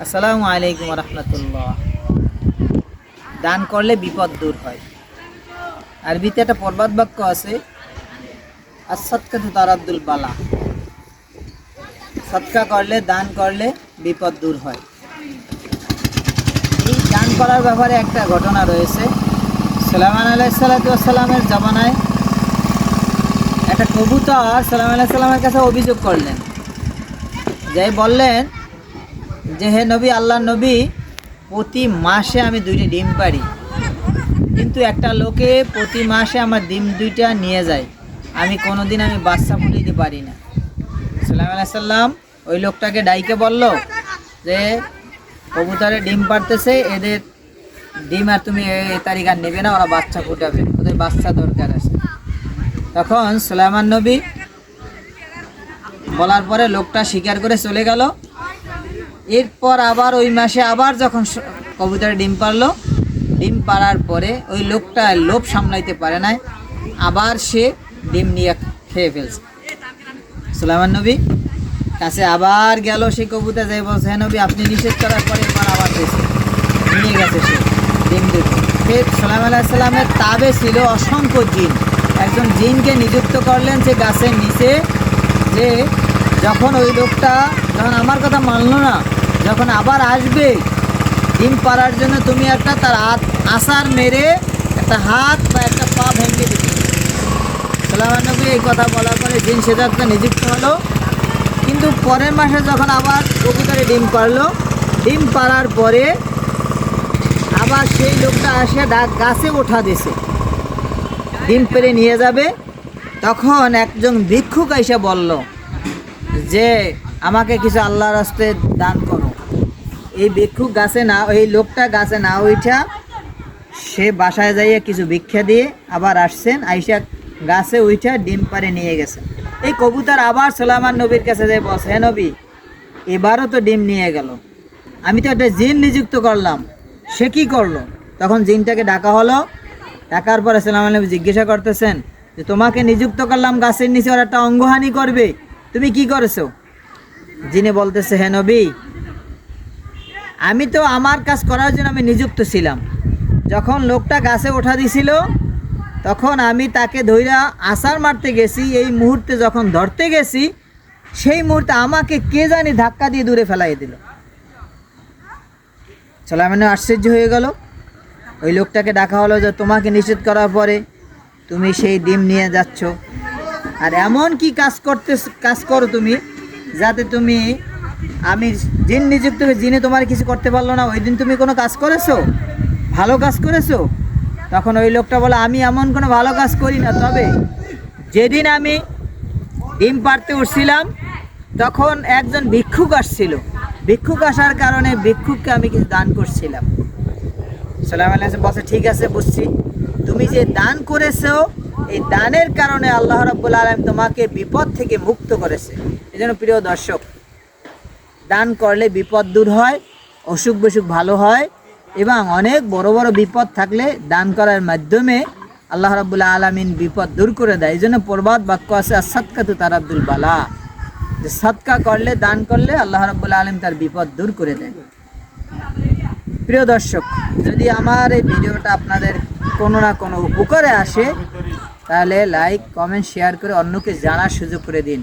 আসসালামু আলাইকুম রহমতুল্লাহ। দান করলে বিপদ দূর হয়। আরবিতে একটা প্রবাদ বাক্য আছে, আস-সাদকাতু তারাদ্দুল বালা। সদকা করলে, দান করলে বিপদ দূর হয়। এই দান করার ব্যাপারে একটা ঘটনা রয়েছে। সুলাইমান আলাইহিস সালামের জামানায় একটা কবুতর সুলাইমান আলাইহিস সালামের কাছে অভিযোগ করলেন, যে বললেন যে হে নবী, আল্লাহর নবী, প্রতি মাসে আমি 2টি ডিম পাড়ি, কিন্তু একটা লোকে প্রতি মাসে আমার ডিম 2টা নিয়ে যায়, আমি কোনোদিন বাচ্চা ফুটাইতে পারি না। সুলাইমান আলাইহিস সালাম ওই লোকটাকে ডাইকে বলল যে কবুতরে ডিম পাড়তেছে, এদের ডিম আর তুমি এই তারিখ আর নেবে না, ওরা বাচ্চা ফুটাবে, ওদের বাচ্চা দরকার আছে। তখন সুলাইমান নবী বলার পরে লোকটা স্বীকার করে চলে গেল। এরপর আবার ওই মাসে আবার যখন কবুতরে ডিম পারলো, ডিম পাড়ার পরে ওই লোকটা লোভ সামলাইতে পারে নাই, আবার সে ডিম নিয়ে খেয়ে ফেলছে। সুলাইমান নবী কাছে আবার গেল সেই কবুতর, যাই বলছে হে নবী, আপনি নিষেধ করার পরে এবার আবার নিয়ে গেছে সে ডিম দুটো। ফের সুলাইমান আলাইহিস সালামের তাবে ছিল অসংখ্য জিন। একজন জিনকে নিযুক্ত করলেন সে গাছের নিচে, যে যখন ওই লোকটা যখন আমার কথা মানলো না, যখন আবার আসবে ডিম পাড়ার জন্য, তুমি একটা তার আসার মেরে একটা হাত বা একটা পা ভেঙে দিবে। সুলাইমান নবী এই কথা বলার পরে জিন সেটা নিযুক্ত হলো। কিন্তু পরের মাসে যখন আবার কবুতরে ডিম পারলো, ডিম পাড়ার পরে আবার সেই লোকটা আসে গাছে ওঠা দিছে, ডিম পেড়ে নিয়ে যাবে। তখন একজন ভিক্ষুক এসে বলল যে আমাকে কিছু আল্লাহর রাস্তে দান করো। এই ভিক্ষুক গাছে না, ওই লোকটা গাছে না উঠা সে বাসায় যাইয়ে কিছু ভিক্ষা দিয়ে আবার আসছেন, আইসা গাছে উঠা ডিম পাড়ে নিয়ে গেছেন। এই কবুতর আবার সুলাইমান নবীর কাছে যাই বলছে, হে নবী, এবারও তো ডিম নিয়ে গেল, আমি তো একটা জিন নিযুক্ত করলাম, সে কি করলো? তখন জিনটাকে ডাকা হলো। ডাকার পরে সুলাইমান নবী জিজ্ঞাসা করতেছেন যে তোমাকে নিযুক্ত করলাম গাছের নিচে, ওর একটা অঙ্গহানি করবে, তুমি কি করেছো? জিনে বলতেছে, হে নবী, আমি তো আমার কাজ করার জন্য আমি নিযুক্ত ছিলাম। যখন লোকটা গাছে ওঠা দিছিল, তখন আমি তাকে ধইরা আছাড় মারতে গেছি। এই মুহূর্তে যখন ধরতে গেছি, সেই মুহূর্তে আমাকে কে জানি ধাক্কা দিয়ে দূরে ফেলাই দিল। সুলাইমান আশ্চর্য হয়ে গেল। ওই লোকটাকে ডাকা হলো যে তোমাকে নিষেধ করার পরে তুমি সেই ডিম নিয়ে যাচ্ছ, আর এমন কি কাজ করো তুমি, যাতে তুমি আমি জিন নিযুক্ত হয়ে জিনে তোমার কিছু করতে পারলো না, ওই দিন তুমি কোনো কাজ করেছো, ভালো কাজ করেছো? তখন ওই লোকটা বলে, আমি এমন কোনো ভালো কাজ করি না, তবে যেদিন আমি ডিম পাড়তে উঠছিলাম তখন একজন ভিক্ষুক আসছিল, ভিক্ষুক আসার কারণে ভিক্ষুককে আমি কিছু দান করছিলাম। সুলাইমান আলাইহিস সালাম বলছে, ঠিক আছে, বুঝছি, তুমি যে দান করেছো, এই দানের কারণে আল্লাহ রাব্বুল আলামিন তোমাকে বিপদ থেকে মুক্ত করেছে। এজন্য প্রিয় দর্শক, দান করলে বিপদ দূর হয়, অসুখ বিসুখ ভালো হয়, এবং অনেক বড় বড় বিপদ থাকলে দান করার মাধ্যমে আল্লাহ রাব্বুল আলামিন বিপদ দূর করে দেয়। এই জন্য প্রবাদ বাক্য আছে, আস-সাদকাতু তারাদ্দুল বালা, যে সদকা করলে, দান করলে আল্লাহ রাব্বুল আলামিন তার বিপদ দূর করে দেয়। প্রিয় দর্শক, যদি আমার এই ভিডিওটা আপনাদের কোনো না কোনো উপকারে আসে, তাহলে লাইক, কমেন্ট, শেয়ার করে অন্যকে জানার সুযোগ করে দিন।